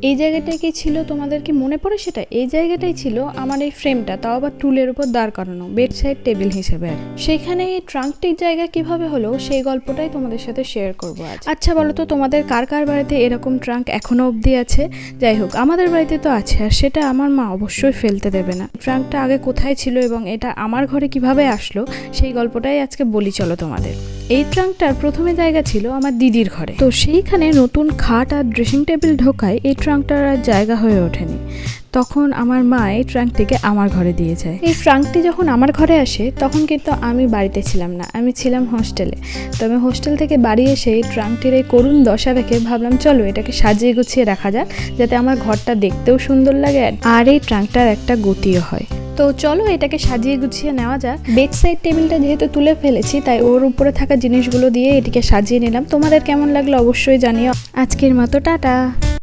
এই জায়গাটায় কি ছিল তোমাদের কি মনে পড়ে? সেটা এই জায়গাটাই ছিল আমার এই ফ্রেমটা, তাও আবার টুলের উপর দাঁড় করানো বেড সাইড টেবিল হিসেবে। সেখানে এই ট্রাঙ্কটির জায়গা কিভাবে হলো সেই গল্পটাই তোমাদের সাথে শেয়ার করবো আজ। আচ্ছা বলো তো, তোমাদের কার কার বাড়িতে এরকম ট্রাঙ্ক এখনো অবধি আছে? যাই হোক, আমাদের বাড়িতে তো আছে, আর সেটা আমার মা অবশ্যই ফেলতে দেবে না। ট্রাঙ্কটা আগে কোথায় ছিল এবং এটা আমার ঘরে কিভাবে আসলো সেই গল্পটাই আজকে বলি চলো তোমাদের। এই ট্রাঙ্কটার প্রথমে জায়গা ছিল আমার দিদির ঘরে, তো সেইখানে নতুন খাট আর ড্রেসিং টেবিল ঢোকায় এই ট্রাঙ্কটার আর জায়গা হয়ে ওঠেনি। তখন আমার মা এই ট্রাঙ্কটিকে আমার ঘরে দিয়ে যায়। এই ট্রাঙ্কটি যখন আমার ঘরে আসে তখন কিন্তু আমি বাড়িতে ছিলাম না, আমি ছিলাম হোস্টেলে। তো আমি হোস্টেল থেকে বাড়ি এসে এই ট্রাঙ্কটির এই করুণ দশা দেখে ভাবলাম চলো এটাকে সাজিয়ে গুছিয়ে রাখা যাক, যাতে আমার ঘরটা দেখতেও সুন্দর লাগে আর এই ট্রাঙ্কটার একটা গতিও হয়। তো চলো এটাকে সাজিয়ে গুছিয়ে নেওয়া যাক। বেড সাইড টেবিলটা যেহেতু তুলে ফেলেছি, তাই ওর উপরে থাকা জিনিসগুলো দিয়ে এটিকে সাজিয়ে নিলাম। তোমাদের কেমন লাগলো অবশ্যই জানিও। আজকের মতো টাটা।